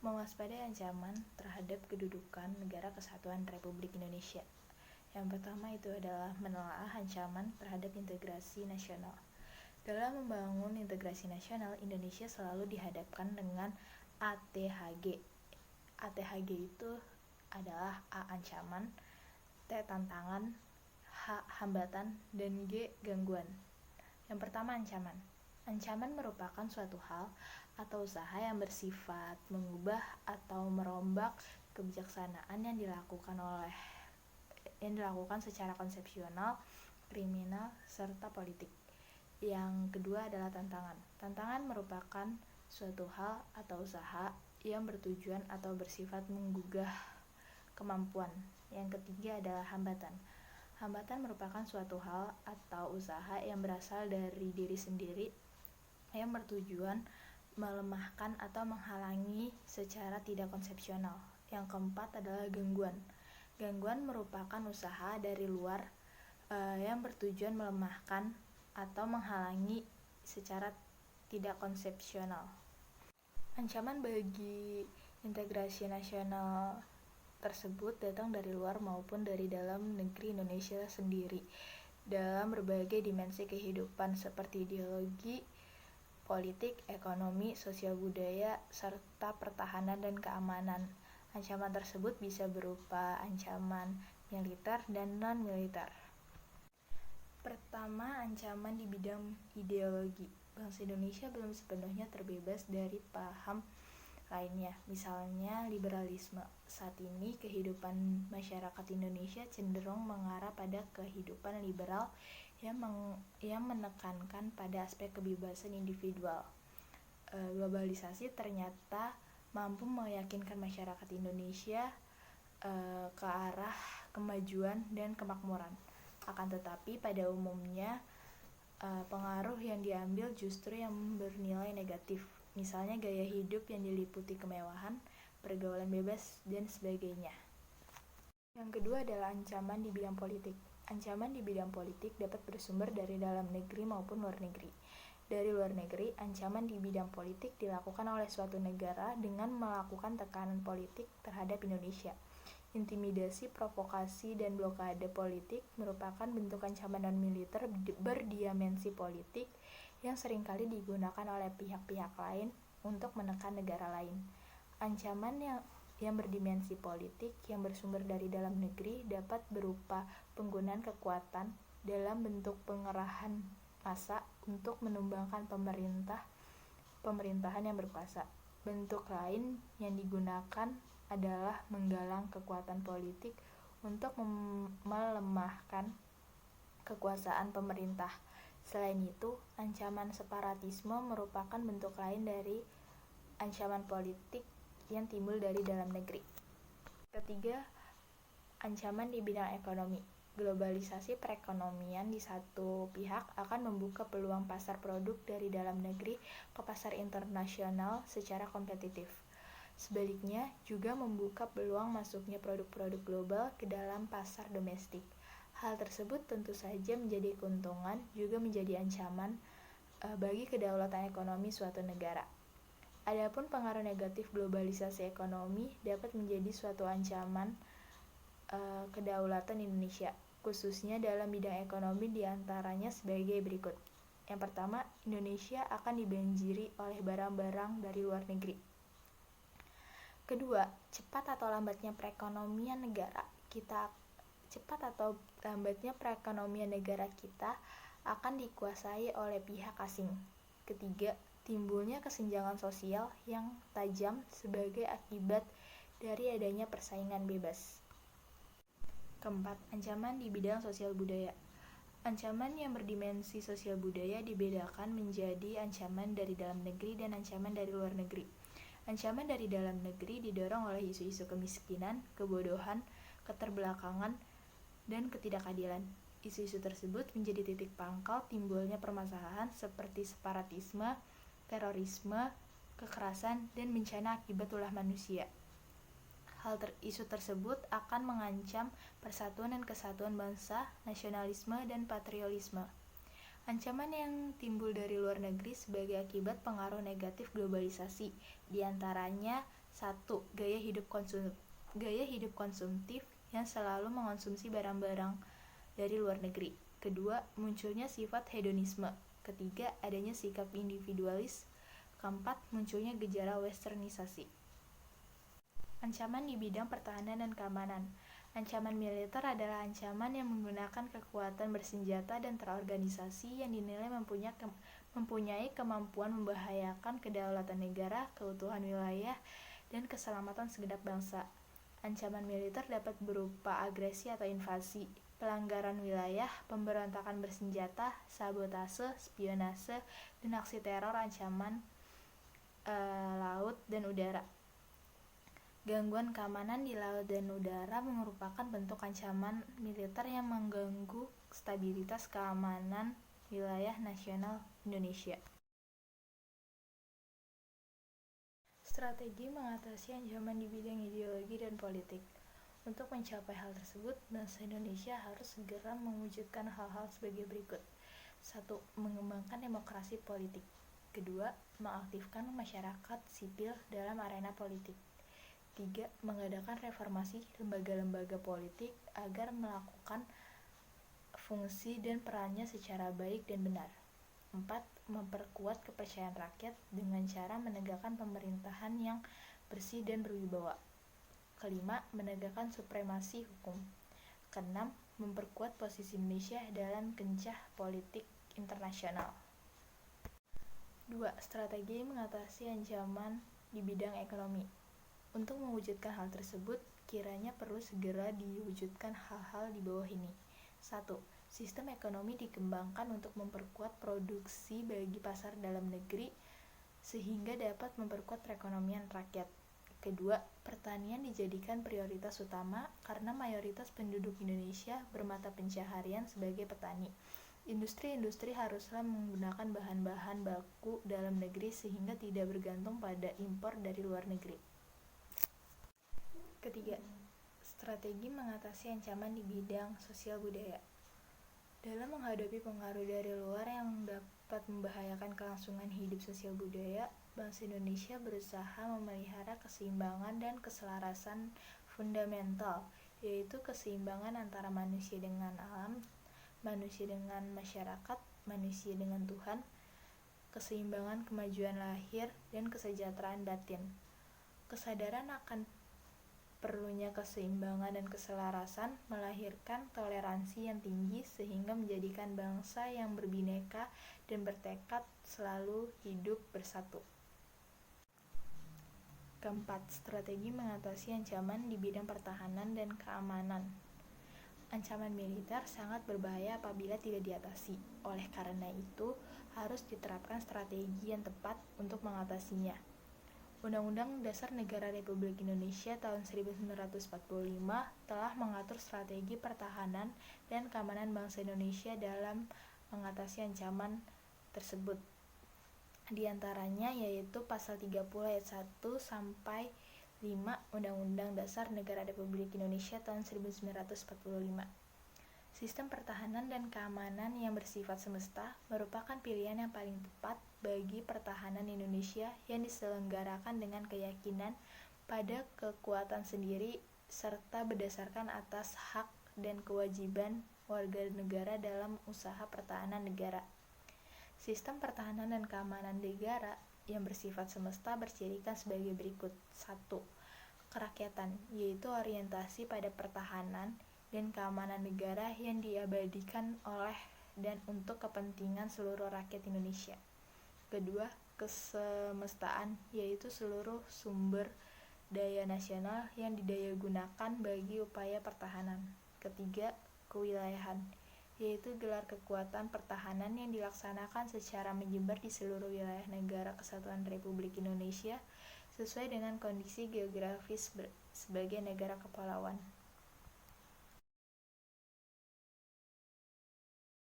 Mewaspadai ancaman terhadap kedudukan Negara Kesatuan Republik Indonesia. Yang pertama itu adalah menelaah ancaman terhadap integrasi nasional. Dalam membangun integrasi nasional, Indonesia selalu dihadapkan dengan ATHG. ATHG itu adalah A. Ancaman, T. Tantangan, H. Hambatan, dan G. Gangguan. Yang pertama, ancaman. Ancaman merupakan suatu hal atau usaha yang bersifat mengubah atau merombak kebijaksanaan yang dilakukan secara konsepsional, kriminal, serta politik. Yang kedua adalah tantangan. Tantangan merupakan suatu hal atau usaha yang bertujuan atau bersifat menggugah kemampuan. Yang ketiga adalah hambatan. Hambatan merupakan suatu hal atau usaha yang berasal dari diri sendiri yang bertujuan melemahkan atau menghalangi secara tidak konsepsional. Yang keempat adalah gangguan. Gangguan merupakan usaha dari luar yang bertujuan melemahkan atau menghalangi secara tidak konsepsional. Ancaman bagi integrasi nasional tersebut datang dari luar maupun dari dalam negeri Indonesia sendiri dalam berbagai dimensi kehidupan seperti ideologi, politik, ekonomi, sosial budaya, serta pertahanan dan keamanan. Ancaman tersebut bisa berupa ancaman militer dan non-militer. Pertama, ancaman di bidang ideologi. Bangsa Indonesia belum sepenuhnya terbebas dari paham lainnya, misalnya liberalisme. Saat ini, kehidupan masyarakat Indonesia cenderung mengarah pada kehidupan liberal yang menekankan pada aspek kebebasan individual. Globalisasi ternyata mampu meyakinkan masyarakat Indonesia ke arah kemajuan dan kemakmuran. Akan tetapi pada umumnya pengaruh yang diambil justru yang bernilai negatif, misalnya gaya hidup yang diliputi kemewahan, pergaulan bebas, dan sebagainya. Yang kedua adalah ancaman di bidang politik. Ancaman di bidang politik dapat bersumber dari dalam negeri maupun luar negeri. Dari luar negeri, ancaman di bidang politik dilakukan oleh suatu negara dengan melakukan tekanan politik terhadap Indonesia. Intimidasi, provokasi, dan blokade politik merupakan bentuk ancaman non-militer berdimensi politik yang seringkali digunakan oleh pihak-pihak lain untuk menekan negara lain. Ancaman yang berdimensi politik yang bersumber dari dalam negeri dapat berupa penggunaan kekuatan dalam bentuk pengerahan massa untuk menumbangkan pemerintahan yang berkuasa. Bentuk lain yang digunakan adalah menggalang kekuatan politik untuk melemahkan kekuasaan pemerintah. Selain itu, ancaman separatisme merupakan bentuk lain dari ancaman politik yang timbul dari dalam negeri. Ketiga, ancaman di bidang ekonomi. Globalisasi perekonomian di satu pihak akan membuka peluang pasar produk dari dalam negeri ke pasar internasional secara kompetitif. Sebaliknya, juga membuka peluang masuknya produk-produk global ke dalam pasar domestik. Hal tersebut tentu saja menjadi keuntungan, juga menjadi ancaman bagi kedaulatan ekonomi suatu negara. Adapun pengaruh negatif globalisasi ekonomi dapat menjadi suatu ancaman kedaulatan Indonesia, khususnya dalam bidang ekonomi diantaranya sebagai berikut. Yang pertama, Indonesia akan dibanjiri oleh barang-barang dari luar negeri. Kedua, cepat atau lambatnya perekonomian negara kita akan dikuasai oleh pihak asing. Ketiga, timbulnya kesenjangan sosial yang tajam sebagai akibat dari adanya persaingan bebas. Keempat, ancaman di bidang sosial budaya. Ancaman yang berdimensi sosial budaya dibedakan menjadi ancaman dari dalam negeri dan ancaman dari luar negeri. Ancaman dari dalam negeri didorong oleh isu-isu kemiskinan, kebodohan, keterbelakangan, dan ketidakadilan. Isu-isu tersebut menjadi titik pangkal timbulnya permasalahan seperti separatisme, terorisme, kekerasan, dan bencana akibat ulah manusia. Isu tersebut akan mengancam persatuan dan kesatuan bangsa, nasionalisme, dan patriotisme. Ancaman yang timbul dari luar negeri sebagai akibat pengaruh negatif globalisasi, diantaranya 1. Gaya hidup konsumtif yang selalu mengonsumsi barang-barang dari luar negeri. Kedua, munculnya sifat hedonisme. Ketiga, adanya sikap individualis. Keempat, munculnya gejala westernisasi. Ancaman di bidang pertahanan dan keamanan. Ancaman militer adalah ancaman yang menggunakan kekuatan bersenjata dan terorganisasi yang dinilai mempunyai kemampuan membahayakan kedaulatan negara, keutuhan wilayah, dan keselamatan segenap bangsa. Ancaman militer dapat berupa agresi atau invasi, pelanggaran wilayah, pemberontakan bersenjata, sabotase, spionase, dan aksi teror. Ancaman laut dan udara. Gangguan keamanan di laut dan udara merupakan bentuk ancaman militer yang mengganggu stabilitas keamanan wilayah nasional Indonesia. Strategi mengatasi ancaman di bidang ideologi dan politik. Untuk mencapai hal tersebut, bangsa Indonesia harus segera mewujudkan hal-hal sebagai berikut. 1. Mengembangkan demokrasi politik. Kedua, mengaktifkan masyarakat sipil dalam arena politik. 3. Mengadakan reformasi lembaga-lembaga politik agar melakukan fungsi dan perannya secara baik dan benar. 4. Memperkuat kepercayaan rakyat dengan cara menegakkan pemerintahan yang bersih dan berwibawa. Kelima, menegakkan supremasi hukum. Keenam, memperkuat posisi Indonesia dalam kancah politik internasional. 2. Strategi mengatasi ancaman di bidang ekonomi. Untuk mewujudkan hal tersebut, kiranya perlu segera diwujudkan hal-hal di bawah ini. 1. Sistem ekonomi dikembangkan untuk memperkuat produksi bagi pasar dalam negeri sehingga dapat memperkuat perekonomian rakyat. Kedua, pertanian dijadikan prioritas utama karena mayoritas penduduk Indonesia bermata pencaharian sebagai petani. Industri-industri haruslah menggunakan bahan-bahan baku dalam negeri sehingga tidak bergantung pada impor dari luar negeri. Ketiga, strategi mengatasi ancaman di bidang sosial budaya. Dalam menghadapi pengaruh dari luar yang dapat membahayakan kelangsungan hidup sosial budaya, bangsa Indonesia berusaha memelihara keseimbangan dan keselarasan fundamental, yaitu keseimbangan antara manusia dengan alam, manusia dengan masyarakat, manusia dengan Tuhan, keseimbangan kemajuan lahir, dan kesejahteraan batin. Kesadaran akan perlunya keseimbangan dan keselarasan melahirkan toleransi yang tinggi sehingga menjadikan bangsa yang berbineka dan bertekad selalu hidup bersatu. Keempat, strategi mengatasi ancaman di bidang pertahanan dan keamanan. Ancaman militer sangat berbahaya apabila tidak diatasi. Oleh karena itu, harus diterapkan strategi yang tepat untuk mengatasinya. Undang-Undang Dasar Negara Republik Indonesia tahun 1945 telah mengatur strategi pertahanan dan keamanan bangsa Indonesia dalam mengatasi ancaman tersebut. Di antaranya yaitu pasal 30 ayat 1 sampai 5 Undang-Undang Dasar Negara Republik Indonesia tahun 1945. Sistem pertahanan dan keamanan yang bersifat semesta merupakan pilihan yang paling tepat bagi pertahanan Indonesia yang diselenggarakan dengan keyakinan pada kekuatan sendiri serta berdasarkan atas hak dan kewajiban warga negara dalam usaha pertahanan negara. Sistem pertahanan dan keamanan negara yang bersifat semesta bercirikan sebagai berikut. 1. Kerakyatan, yaitu orientasi pada pertahanan dan keamanan negara yang diabadikan oleh dan untuk kepentingan seluruh rakyat Indonesia. Kedua, kesemestaan, yaitu seluruh sumber daya nasional yang didayagunakan bagi upaya pertahanan. Ketiga, kewilayahan, yaitu gelar kekuatan pertahanan yang dilaksanakan secara menyebar di seluruh wilayah negara Kesatuan Republik Indonesia sesuai dengan kondisi geografis sebagai negara kepulauan.